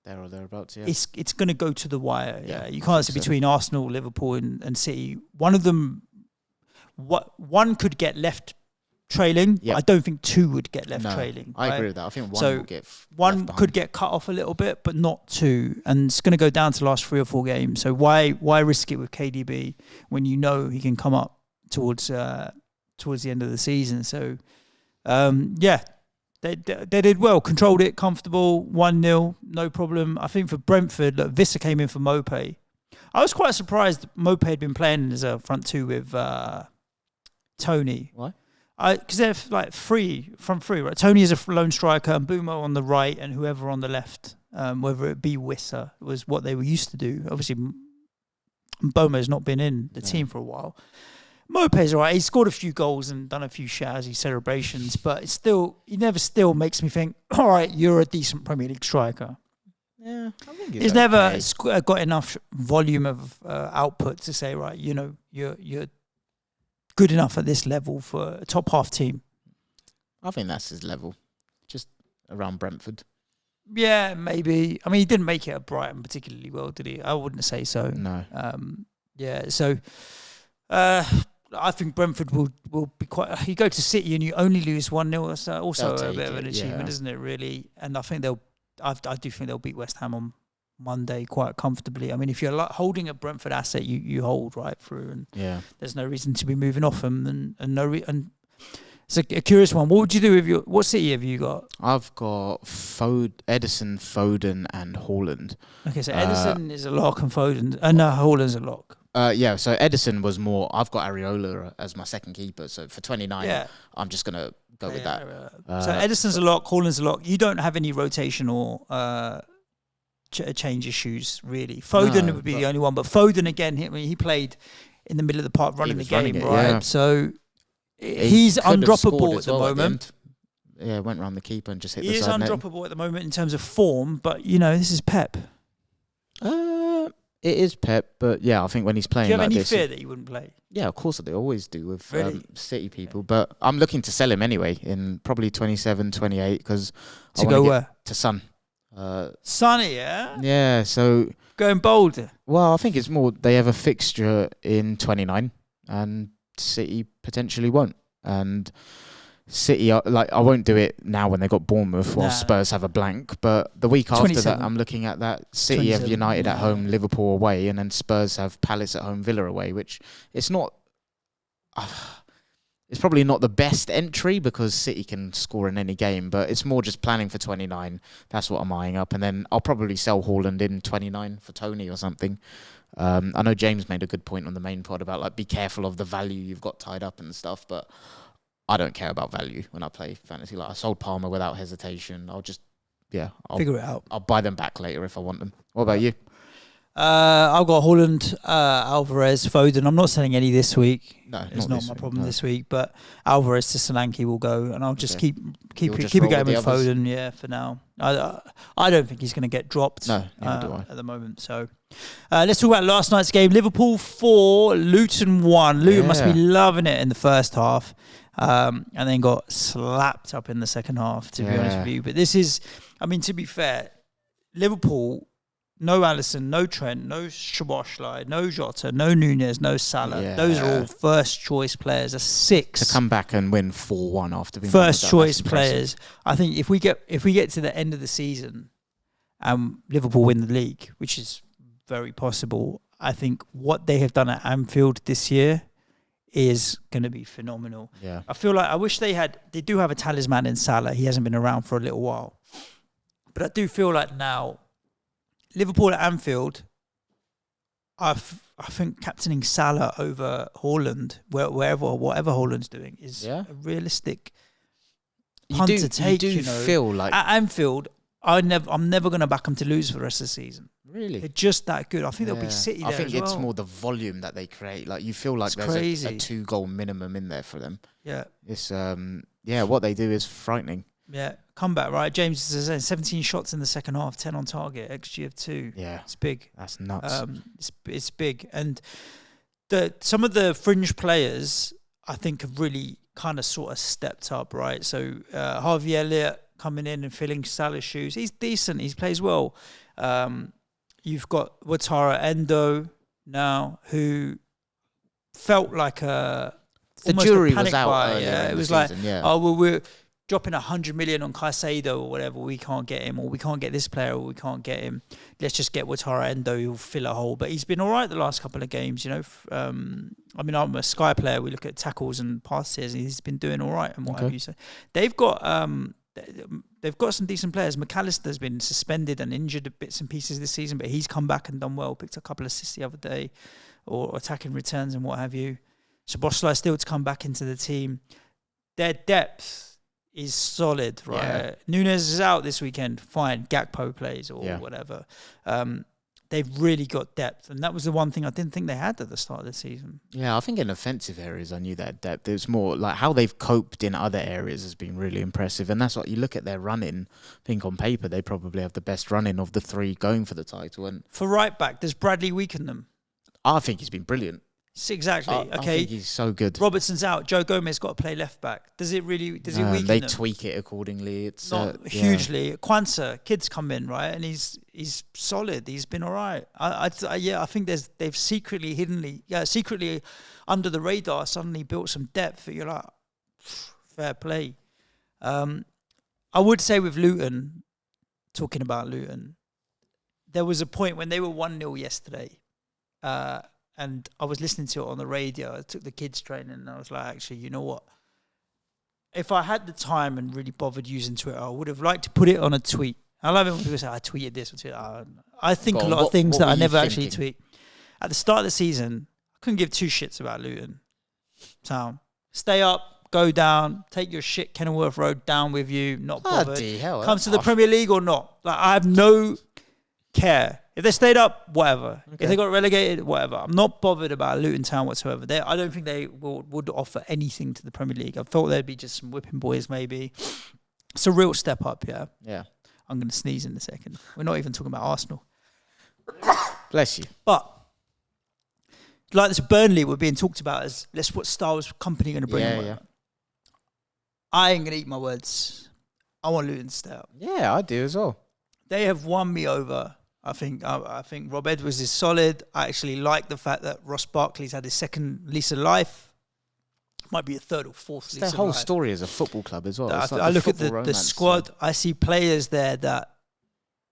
There or thereabouts, yeah. It's going to go to the wire. Yeah, You can't say between Arsenal, Liverpool, and City. One of them, one could get left trailing. Yep. I don't think two would get left trailing. I agree with that. I think one will get one could get cut off a little bit, but not two. And it's going to go down to the last 3 or 4 games. So why risk it with KDB when you know he can come up towards the end of the season? So They did well, controlled it, comfortable, 1-0, no problem. I think for Brentford, look, Vissa came in for Maupay. I was quite surprised Maupay had been playing as a front two with Tony. Why? Because they're like front three, right? Tony is a lone striker, and Bumo on the right, and whoever on the left, whether it be Wissa, was what they were used to do. Obviously, Bomo's not been in the team for a while. Maupay's all right. He scored a few goals and done a few shazzy celebrations, but he never still makes me think, all right, you're a decent Premier League striker. Yeah, I think he's never got enough volume of output to say, right, you're good enough at this level for a top half team. I think that's his level, just around Brentford. Yeah, maybe. I mean, he didn't make it at Brighton particularly well, did he? I wouldn't say so. No. So I think Brentford will be quite. You go to City and you only lose 1-0. That's also a bit of an achievement, isn't it? Really, and I think I do think they'll beat West Ham on Monday quite comfortably. I mean, if you're holding a Brentford asset, you hold right through, and there's no reason to be moving off them, and it's a curious one. What would you do with what City have you got? I've got Ederson, Foden, and Haaland. Okay, so Ederson is a lock and Foden, and Haaland's a lock. So Ederson was more. I've got Areola as my second keeper. So for 29, I'm just gonna go with that. So Ederson's a lock, Haaland's a lock. You don't have any rotation or change issues really. Foden would be the only one, but Foden again. He played in the middle of the park running the game, right? Yeah. So he's undroppable at the moment. Went around the keeper and just hit the side net. He is undroppable at the moment in terms of form, but this is Pep. It is Pep, but I think when he's playing like this... Do you have any fear that he wouldn't play? Yeah, of course they always do with City people, but I'm looking to sell him anyway in probably 27, 28, because... To go where? To Son. Sonny, yeah? Yeah, so... Going bold? Well, I think it's more they have a fixture in 29, and City potentially won't. And... City, I won't do it now when they got Bournemouth or Spurs have a blank, but the week after that, I'm looking at that. City have United at home, Liverpool away, and then Spurs have Palace at home, Villa away, which it's not. It's probably not the best entry because City can score in any game, but it's more just planning for 29. That's what I'm eyeing up, and then I'll probably sell Haaland in 29 for Tony or something. I know James made a good point on the main pod about be careful of the value you've got tied up and stuff, but I don't care about value when I play fantasy. I sold Palmer without hesitation. I'll just, I'll figure it out. I'll buy them back later if I want them. What about you? I've got Haaland, Alvarez, Foden. I'm not selling any this week. No, it's not my problem this week. But Alvarez to Solanke will go, and I'll just keep it going with Foden. For now. I don't think he's going to get dropped. No, neither do I. At the moment. So let's talk about last night's game. Liverpool 4, Luton 1. Luton must be loving it in the first half. And then got slapped up in the second half, to be honest with you. But this is, to be fair, Liverpool, no Alisson, no Trent, no Szoboszlai, no Jota, no Nunez, no Salah. Yeah. Those are all first choice players. That's 6. To come back and win 4-1 after being first choice players. I think if we get to the end of the season and Liverpool win the league, which is very possible, I think what they have done at Anfield this year is going to be phenomenal. Yeah. I wish they do have a talisman in Salah. He hasn't been around for a little while. But I do feel like now, Liverpool at Anfield, I think captaining Salah over Haaland, whatever Haaland's doing, is a realistic punt to take. You feel like... At Anfield, I'm never going to back them to lose for the rest of the season. Really? They're just that good. I think they'll be City there I think as well. It's more the volume that they create. You feel like there's a 2-goal minimum in there for them. Yeah. It's what they do is frightening. Yeah, comeback, right? James is saying 17 shots in the second half, 10 on target, XG of 2. Yeah. It's big. That's nuts. It's big. And some of the fringe players, I think, have really kind of sort of stepped up, right? So Harvey Elliott coming in and filling Salah's shoes. He's decent. He plays well. You've got Wataru Endo now, who felt like the jury was out. Buy, yeah, it was season, like, oh well, we're dropping 100 million on Caicedo or whatever. We can't get him, or we can't get this player, or we can't get him. Let's just get Wataru Endo, who'll fill a hole. But he's been all right the last couple of games. You know, I mean, I'm a Sky player. We look at tackles and passes, and he's been doing all right and what have you. So they've got some decent players. McAllister's been suspended and injured at bits and pieces this season, but he's come back and done well. Picked a couple of assists the other day, or attacking returns and what have you. Szoboszlai still to come back into the team. Their depth is solid, right? Yeah. Nunes is out this weekend. Fine, Gakpo plays or whatever. They've really got depth, and that was the one thing I didn't think they had at the start of the season. Yeah, I think in offensive areas I knew that depth. It was more like how they've coped in other areas has been really impressive, and that's what you look at their running. I think on paper they probably have the best running of the three going for the title. And for right back, does Bradley weaken them? I think he's been brilliant. Exactly. I think he's so good. Robertson's out. Joe Gomez got to play left back. Does it really? Does it weaken They them? tweak it accordingly. It's not hugely. Kwanzaa, kids come in, right, and he's solid. He's been all right. I think they've secretly under the radar suddenly built some depth. You're like, fair play. I would say with Luton, talking about Luton, there was a point when they were 1-0 yesterday. And I was listening to it on the radio. I took the kids training, and I was like, actually, you know what? If I had the time and really bothered using Twitter, I would have liked to put it on a tweet. I love it when people say, I tweeted this. I think a lot of things that I never actually tweet. At the start of the season, I couldn't give two shits about Luton Town. Stay up, go down, take your shit Kenilworth Road down with you, not bothered. Bloody hell, come to the Premier League or not. Like, I have no care. If they stayed up, whatever. Okay. If they got relegated, whatever. I'm not bothered about Luton Town whatsoever. I don't think they would offer anything to the Premier League. I thought there'd be just some whipping boys, maybe. It's a real step up, yeah. Yeah. I'm going to sneeze in a second. We're not even talking about Arsenal. Bless you. But, like this Burnley, we're being talked about as, what Star Wars company going to bring them. I ain't going to eat my words. I want Luton to stay up. Yeah, I do as well. They have won me over. I think Rob Edwards is solid. I actually like the fact that Ross Barkley's had his second lease of life. Might be a third or fourth lease of life. It's their whole story as a football club as well. I look at the squad. I see players there that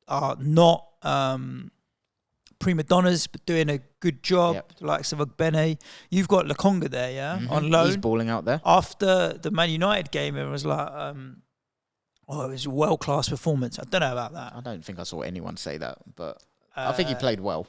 are not prima donnas, but doing a good job. Yep. The likes of Ogbene. You've got Lokonga there, yeah? Mm-hmm. On loan. He's balling out there. After the Man United game, it was like... it was a world-class performance. I don't know about that. I don't think I saw anyone say that, but I think he played well.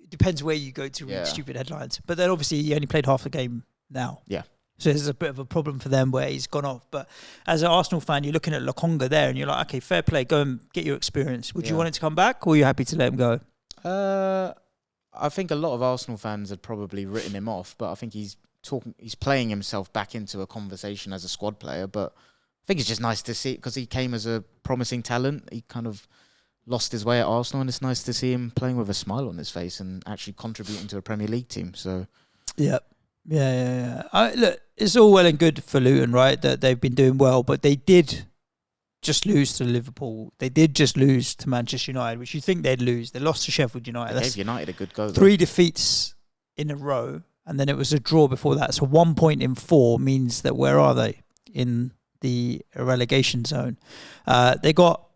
Depends where you go to read stupid headlines. But then obviously he only played half the game now. Yeah. So there's a bit of a problem for them where he's gone off. But as an Arsenal fan, you're looking at Lokonga there and you're like, okay, fair play, go and get your experience. Would you want him to come back, or are you happy to let him go? I think a lot of Arsenal fans had probably written him off, but I think he's playing himself back into a conversation as a squad player, but I think it's just nice to see, because he came as a promising talent. He kind of lost his way at Arsenal, and it's nice to see him playing with a smile on his face and actually contributing to a Premier League team. So, yeah. Look, it's all well and good for Luton, right? That they've been doing well, but they did just lose to Liverpool. They did just lose to Manchester United, which you think they'd lose. They lost to Sheffield United. They gave United a good go. 3 defeats in a row, and then it was a draw before that. So 1 point in 4 means that where are they? In the relegation zone. They got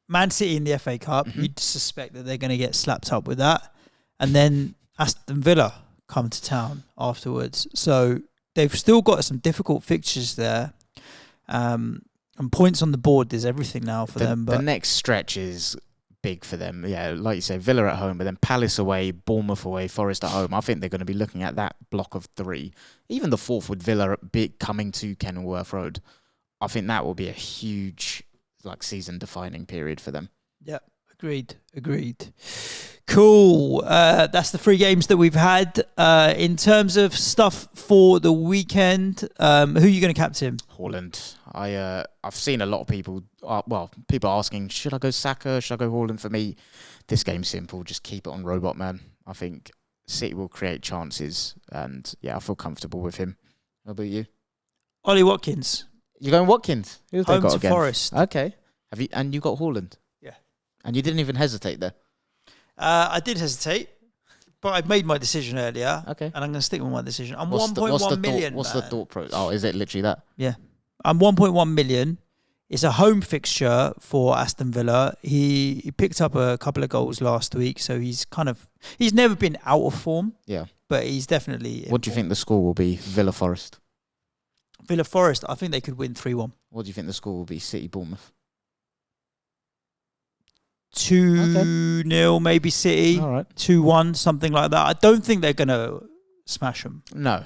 Man City in the FA Cup. Mm-hmm. You'd suspect that they're going to get slapped up with that. And then Aston Villa come to town afterwards. So they've still got some difficult fixtures there. And points on the board is everything now for them. But the next stretch is big for them. Yeah, like you say, Villa at home, but then Palace away, Bournemouth away, Forest at home. I think they're going to be looking at that block of 3. Even the fourth with Villa coming to Kenilworth Road. I think that will be a huge season-defining period for them. Yeah, agreed. Cool. That's the 3 games that we've had. In terms of stuff for the weekend, who are you going to captain? Haaland. I've seen a lot of people, people asking, should I go Saka? Should I go Haaland? For me, this game's simple. Just keep it on Robot Man. I think City will create chances, and I feel comfortable with him. How about you? Ollie Watkins, You're going Watkins. Who's they home got to again? Forest. Okay. Have you? And you got Haaland. Yeah. And you didn't even hesitate there. I did hesitate, but I made my decision earlier. Okay. And I'm going to stick with my decision. I'm What's 1.1 million. What's the thought pro? Oh, is it literally that? Yeah. I'm 1.1 million. It's a home fixture for Aston Villa. He picked up a couple of goals last week, so he's never been out of form. Yeah. But he's definitely. What do you think the score will be? Villa Forest. Villa Forest, I think they could win 3-1. What do you think the score will be? City Bournemouth. 2-0, maybe City. All right. 2-1, something like that. I don't think they're going to smash them. No.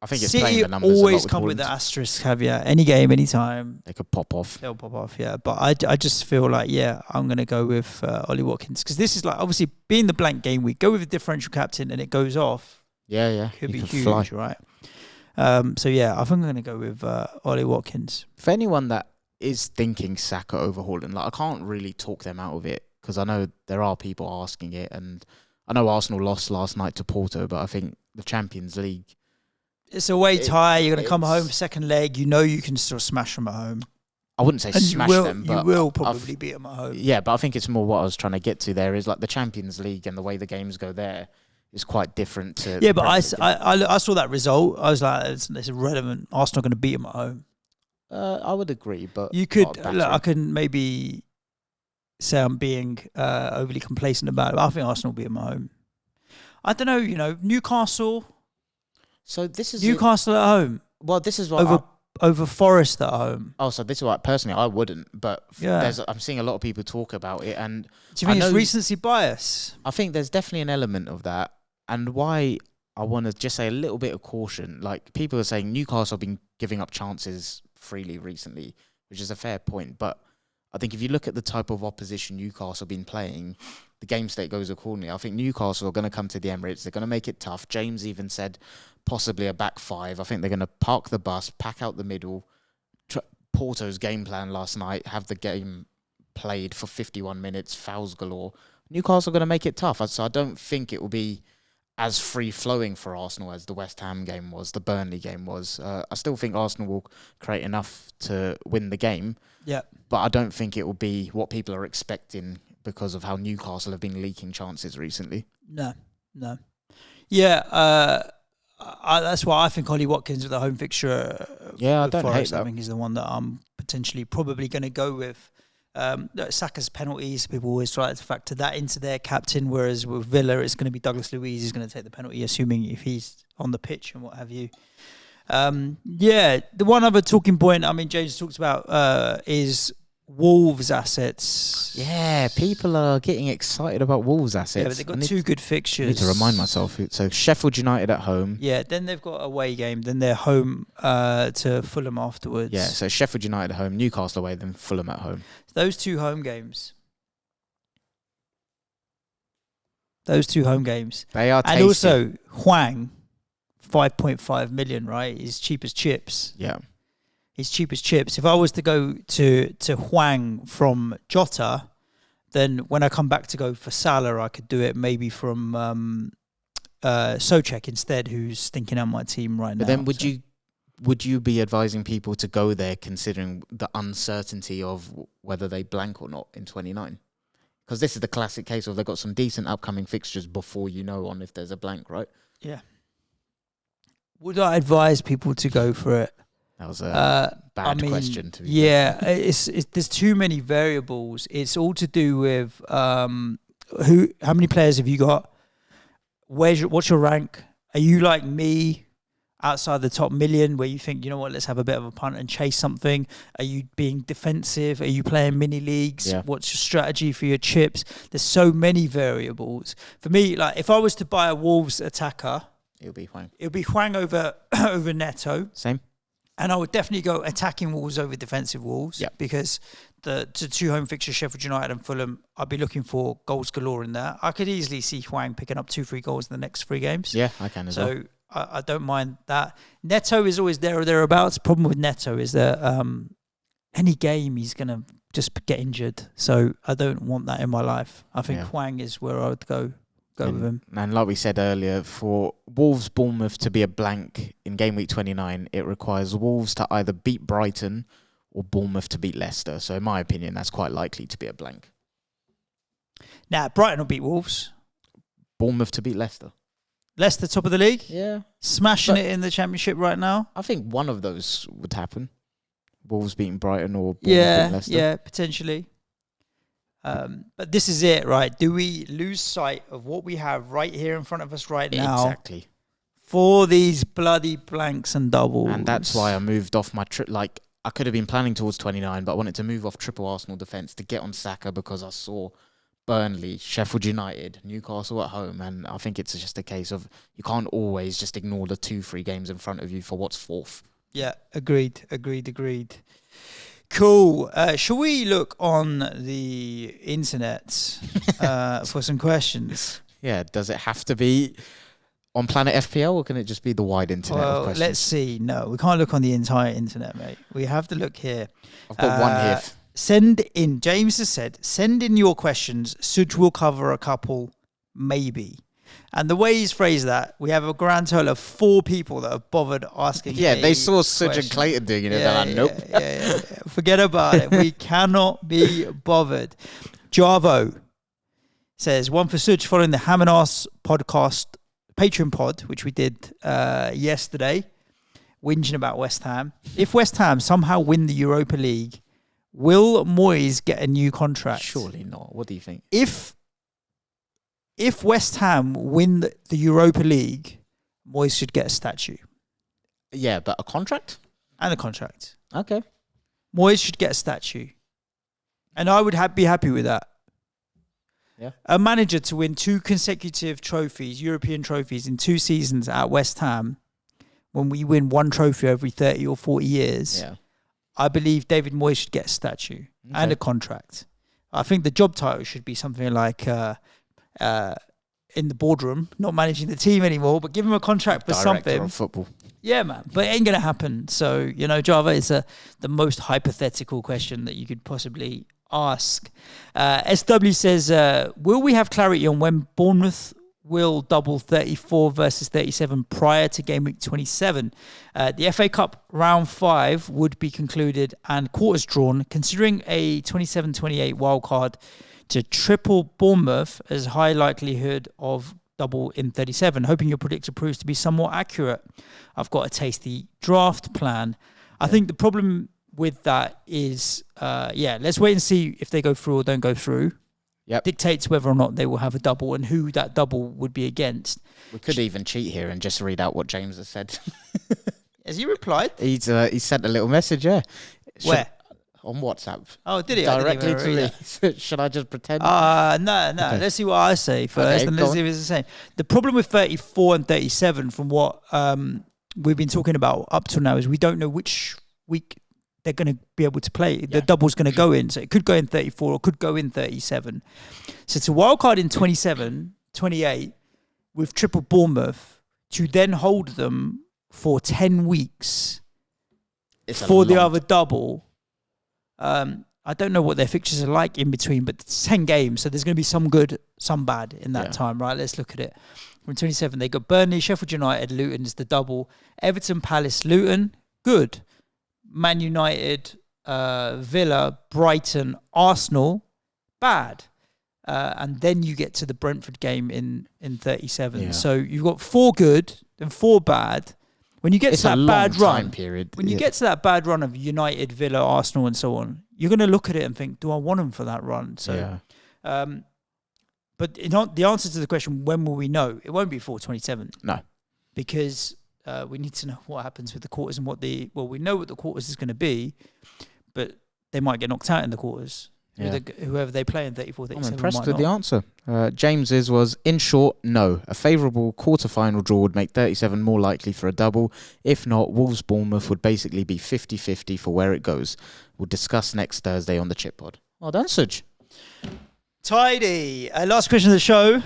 I think it's City playing the numbers always a lot come with Haaland. the asterisk caveat. Any game, any time, They could pop off. they'll pop off. Yeah, but I just feel like I'm going to go with Ollie Watkins because this is like obviously being the blank game week. Go with a differential captain and it goes off. Yeah. Could You be could huge, fly. right? So yeah, I think I'm going to go with Ollie Watkins. For anyone that is thinking Saka over Haaland, like I can't really talk them out of it because I know there are people asking it, and I know Arsenal lost last night to Porto, but I think the Champions League. It's a way tie. You're going to come it's- home second leg. You know you can still smash them at home. I wouldn't say And smash them, but you will probably beat them at home. yeah, but I think it's more what I was trying to get to there is like the Champions League and the way the games go there is quite different to. Yeah, the but Premier League. I saw that result. I was like, it's irrelevant. Arsenal going to beat them at home. I would agree, but You could. not Look, I battering. can maybe say I'm being overly complacent about it. But I think Arsenal will beat them at home. I don't know. Newcastle. So this is Newcastle at home this is what over Forest at home. so this is what personally I wouldn't, but Yeah. I'm seeing a lot of people talk about it, and Do you think I it's know- recency bias? I think there's definitely an element of that. And why I want to just say a little bit of caution. Like people are saying Newcastle have been giving up chances freely recently, which is a fair point. But I think if you look at the type of opposition Newcastle have been playing, the game state goes accordingly. I think Newcastle are going to come to the Emirates. They're going to make it tough. James even said possibly a back five. I think they're going to park the bus, pack out the middle. Porto's game plan last night, have the game played for 51 minutes, fouls galore. Newcastle are going to make it tough. So I don't think it will be as free-flowing for Arsenal as the West Ham game was, the Burnley game was. I still think Arsenal will create enough to win the game. Yeah. But I don't think it will be what people are expecting because of how Newcastle have been leaking chances recently. No. Yeah, that's why I think Ollie Watkins with the home fixture. Yeah, I with don't hate Forest, I that. think he's the one that I'm potentially probably going to go with. Saka's penalties, people always try to factor that into their captain, whereas with Villa, it's going to be Douglas Luiz who's going to take the penalty, assuming if he's on the pitch and what have you. The one other talking point, James talked about is Wolves' assets. Yeah, people are getting excited about Wolves' assets. Yeah, but they've got two good fixtures. I need to remind myself. So Sheffield United at home. Yeah, then they've got a away game, then they're home to Fulham afterwards. Yeah, so Sheffield United at home, Newcastle away, then Fulham at home. Those two home games. They are tasty. And also, Hwang, 5.5 million, right? He's cheap as chips. Yeah. He's cheap as chips. If I was to go to Hwang from Jota, then when I come back to go for Salah, I could do it maybe from Souček instead, who's thinking on my team right now. But then would you be advising people to go there considering the uncertainty of whether they blank or not in 29? Because this is the classic case of they've got some decent upcoming fixtures before you know on if there's a blank, right? Yeah. Would I advise people to go for it? That was a bad question. To be yeah, there's too many variables. It's all to do with how many players have you got? What's your rank? Are you like me, outside the top million, where you think, you know what, let's have a bit of a punt and chase something? Are you being defensive? Are you playing mini leagues? Yeah. What's your strategy for your chips? There's so many variables. For me, like if I was to buy a Wolves attacker, It'll be fine. it would be Hwang over over Neto. Same. And I would definitely go attacking Wolves over defensive Wolves. Yeah. Because the two home fixtures, Sheffield United and Fulham, I'd be looking for goals galore in there. I could easily see Hwang picking up 2-3 goals in the next 3 games. Yeah, I can as well. So I don't mind that. Neto is always there or thereabouts. The problem with Neto is that any game he's going to just get injured. So I don't want that in my life. I think Yeah. Hwang is where I would go go with him. And like we said earlier, for Wolves-Bournemouth to be a blank in game week 29, it requires Wolves to either beat Brighton or Bournemouth to beat Leicester. So in my opinion, that's quite likely to be a blank. Now, Brighton will beat Wolves. Bournemouth to beat Leicester. Leicester, top of the league. Yeah. Smashing it in the Championship right now. I think one of those would happen. Wolves beating Brighton or Bournemouth beating Leicester. Yeah, potentially. But this is it, right? Do we lose sight of what we have right here in front of us right now? Exactly. For these bloody blanks and doubles. And that's why I moved off my trip. Like, I could have been planning towards 29, but I wanted to move off triple Arsenal defence to get on Saka because I saw Burnley, Sheffield United, Newcastle at home. And I think it's just a case of you can't always just ignore the 2-3 games in front of you for what's fourth. Yeah, agreed. Cool. Shall we look on the internet for some questions? Yeah, does it have to be on Planet FPL or can it just be the wide internet of questions? Let's see. No, we can't look on the entire internet, mate. We have to look here. I've got one here. Send in, James has said, send in your questions. Suj will cover a couple, maybe. And the way he's phrased that, we have a grand total of 4 people that have bothered asking. Yeah, they saw Suj and Clayton doing it. They're like, nope. Yeah. Forget about it. We cannot be bothered. Javo says, one for Suj following the Ham and Arse podcast, Patreon pod, which we did yesterday, whinging about West Ham. If West Ham somehow win the Europa League, will Moyes get a new contract? Surely not. What do you think? If West Ham win the Europa League, Moyes should get a statue. Yeah, but a contract? And a contract. Okay. Moyes should get a statue. And I would be happy with that. Yeah. A manager to win 2 consecutive trophies, European trophies, in 2 seasons at West Ham, when we win 1 trophy every 30 or 40 years, I believe David Moyes should get a statue and a contract. I think the job title should be something like... in the boardroom, not managing the team anymore, but give him a contract for something. Director of football. Yeah, man. But it ain't going to happen. So, Java is the most hypothetical question that you could possibly ask. SW says, will we have clarity on when Bournemouth will double 34 versus 37 prior to game week 27? The FA Cup round 5 would be concluded and quarters drawn, considering a 27-28 wildcard to triple Bournemouth as high likelihood of double in 37. Hoping your predictor proves to be somewhat accurate. I've got a tasty draft plan. I think the problem with that is, let's wait and see if they go through or don't go through. Yep. Dictates whether or not they will have a double and who that double would be against. We could even cheat here and just read out what James has said. Has he replied? He sent a little message, yeah. Where? On WhatsApp. Oh, did he? Directly to me. Should I just pretend? No. Okay. Let's see what I say first, and let's see if it's the same. The problem with 34 and 37, from what we've been talking about up till now, is we don't know which week they're going to be able to play. The double's going to go in. So it could go in 34 or could go in 37. So it's a wild card in 27, 28 with triple Bournemouth to then hold them for 10 weeks for the other double. I don't know what their fixtures are like in between, but it's 10 games. So there's going to be some good, some bad in that time, right? Let's look at it. From 27, they got Burnley, Sheffield United, Luton is the double. Everton, Palace, Luton, good. Man United, Villa, Brighton, Arsenal, bad. And then you get to the Brentford game in 37. Yeah. So you've got 4 good and 4 bad. When you get to that bad run, when you get to that bad run of United, Villa, Arsenal, and so on, you're going to look at it and think, "Do I want them for that run?" So, but the answer to the question, when will we know? It won't be 4:27. No, because we need to know what happens with the quarters and we know what the quarters is going to be, but they might get knocked out in the quarters. Yeah. Whoever they play in 34, 37. I'm impressed with the answer. James's was, in short, no. A favourable quarter-final draw would make 37 more likely for a double. If not, Wolves-Bournemouth would basically be 50-50 for where it goes. We'll discuss next Thursday on the Chip Pod. Well done, Suj. Tidy. Last question of the show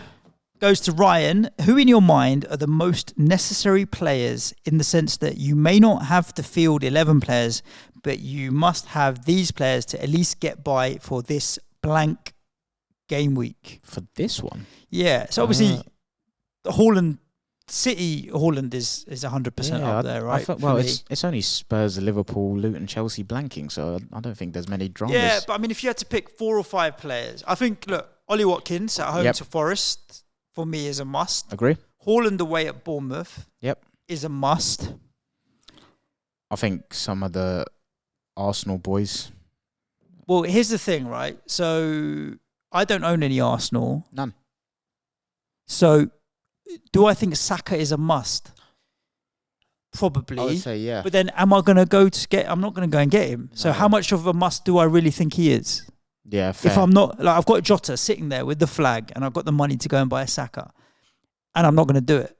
goes to Ryan. Who in your mind are the most necessary players in the sense that you may not have to field 11 players, but you must have these players to at least get by for this blank game week. For this one? Yeah. So obviously, Haaland is 100% up there, right? Well, it's only Spurs, Liverpool, Luton, Chelsea blanking, so I don't think there's many dramas. Yeah, but I mean, if you had to pick 4 or 5 players, I think, look, Ollie Watkins at home to Forest, for me, is a must. Agree. Haaland away at Bournemouth is a must. I think some of the Arsenal boys. Well, here's the thing, right? So I don't own any Arsenal. None. So do I think Saka is a must? Probably. I would say, yeah. But then am I going to go to get... I'm not going to go and get him. So No. how much of a must do I really think he is? Yeah, fair. If I'm not... Like, I've got Jota sitting there with the flag and I've got the money to go and buy a Saka. And I'm not going to do it.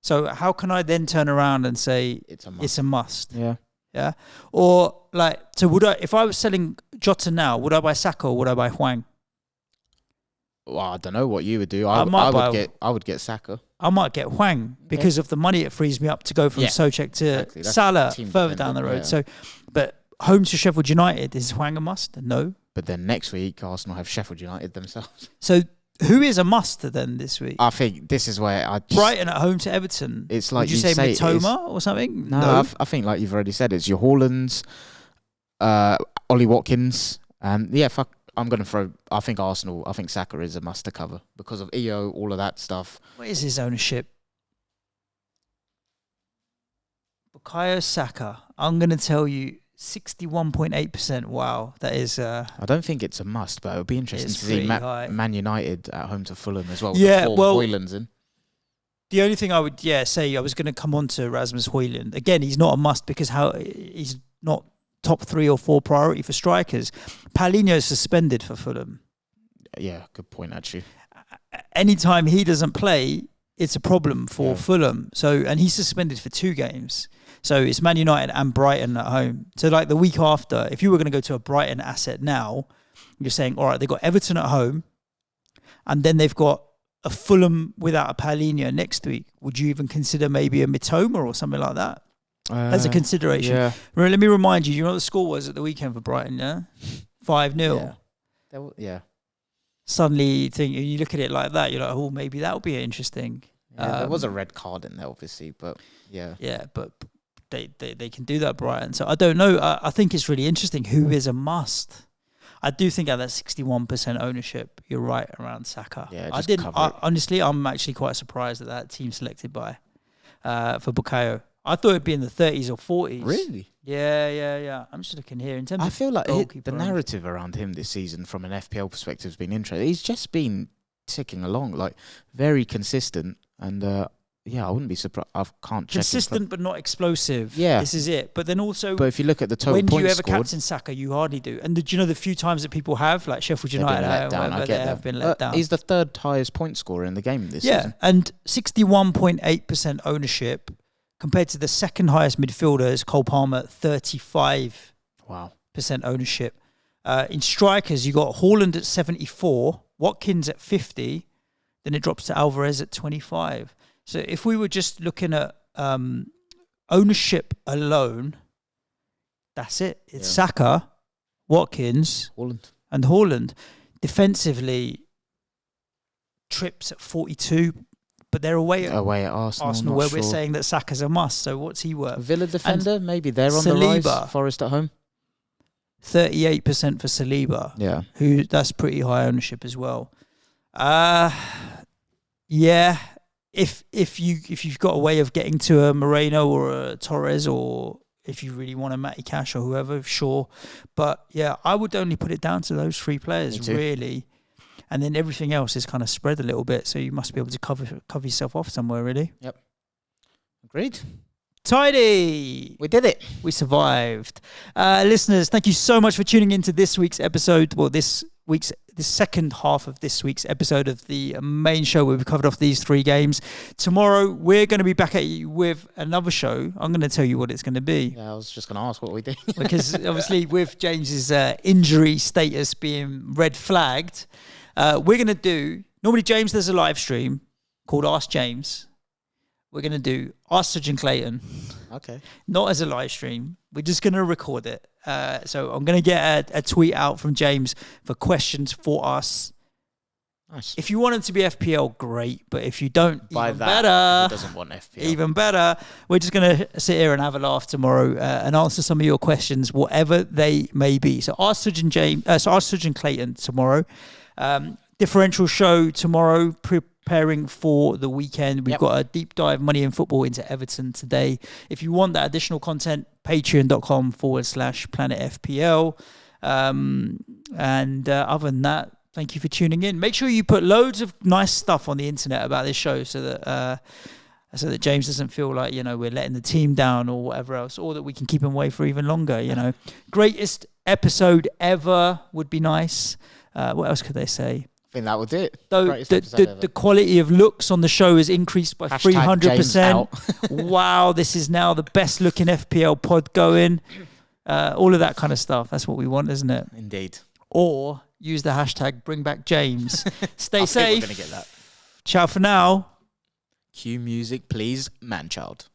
So how can I then turn around and say it's a must? Yeah. Yeah. Or like, so would I... If I was selling Jota now, would I buy Saka or would I buy Hwang? Well, I don't know what you would do. I would get Saka. I might get Hwang because of the money it frees me up to go from Souček to Salah further down the road. Yeah. So, but home to Sheffield United, is Hwang a must? No. But then next week, Arsenal have Sheffield United themselves. So who is a must then this week? I think this is where Brighton at home to Everton. It's like would you say Mitoma or something? No. I think like you've already said, it's your Haalands, Ollie Watkins, and I'm going to throw... I think Arsenal... I think Saka is a must to cover because of EO, all of that stuff. What is his ownership? Bukayo Saka. I'm going to tell you 61.8%. Wow. That is... I don't think it's a must, but it would be interesting to see Man United at home to Fulham as well. Yeah, well... Højlund's in. The only thing I would say, I was going to come on to Rasmus Højlund. Again, he's not a must because he's not top 3 or 4 priority for strikers. Paulinho is suspended for Fulham. Yeah, good point, actually. Anytime he doesn't play, it's a problem for Fulham. So, and he's suspended for 2 games. So it's Man United and Brighton at home. So like the week after, if you were going to go to a Brighton asset now, you're saying, all right, they've got Everton at home, and then they've got a Fulham without a Paulinho next week. Would you even consider maybe a Mitoma or something like that? As a consideration. Yeah. Let me remind you, you know what the score was at the weekend for Brighton, yeah? 5-0. Yeah. Suddenly you look at it like that, you're like, oh, maybe that would be interesting. Yeah, there was a red card in there, obviously, but yeah. Yeah, but they can do that, Brighton. So I don't know. I think it's really interesting who is a must. I do think at that 61% ownership, you're right around Saka. Yeah, honestly, I'm actually quite surprised at that team selected by for Bukayo. I thought it'd be in the 30s or 40s. Really? Yeah. I'm just looking here in terms of I feel like the narrative around him this season from an FPL perspective has been interesting. He's just been ticking along, like very consistent, and I wouldn't be surprised. I can't check consistent but not explosive. Yeah, this is it. But then also, but if you look at the total points when do you ever scored, captain Saka? You hardly do. And do you know the few times that people have, like Sheffield United, have been let down. He's the 3rd highest point scorer in the game this season. Yeah, and 61.8% ownership. Compared to the 2nd highest midfielders, Cole Palmer, 35% ownership. In strikers, you got Haaland at 74, Watkins at 50, then it drops to Alvarez at 25. So if we were just looking at ownership alone, that's it. It's Saka, Watkins, and Haaland. Defensively, Trips at 42. But they're away at Arsenal where we're saying that Saka's a must. So what's he worth? Villa defender, maybe they're on the rise. Forest at home. 38% for Saliba. Yeah. That's pretty high ownership as well. Yeah. If you've got a way of getting to a Moreno or a Torres, or if you really want a Matty Cash or whoever, sure. But yeah, I would only put it down to those 3 players, really. And then everything else is kind of spread a little bit, so you must be able to cover yourself off somewhere, really. Yep. Agreed. Tidy! We did it. We survived. Listeners, thank you so much for tuning into this week's episode. Well, the second half of this week's episode of the main show where we covered off these 3 games. Tomorrow, we're going to be back at you with another show. I'm going to tell you what it's going to be. Yeah, I was just going to ask what we did. Because obviously with James's injury status being red flagged, we're going to do... Normally, James does a live stream called Ask James. We're going to do Ask Sir Clayton. Okay. Not as a live stream. We're just going to record it. So I'm going to get a tweet out from James for questions for us Nice. If you want them to be FPL, great. But if you don't, By even that, better. who doesn't want FPL? Even better. We're just going to sit here and have a laugh tomorrow and answer some of your questions, whatever they may be. So ask Suj and Clayton tomorrow. Differential show tomorrow, preparing for the weekend. We've got a deep dive Money in Football into Everton today. If you want that additional content, patreon.com/PlanetFPL. Other than that, thank you for tuning in. Make sure you put loads of nice stuff on the internet about this show so that James doesn't feel like, we're letting the team down or whatever else, or that we can keep him away for even longer, Greatest episode ever would be nice. What else could they say? I think that would do it. Though the quality of looks on the show has increased by 300%. Wow, this is now the best looking FPL pod going. All of that kind of stuff. That's what we want, isn't it? Indeed. Or use the hashtag #BringBackJames. Stay safe. We're gonna get that. Ciao for now. Cue music, please, man child.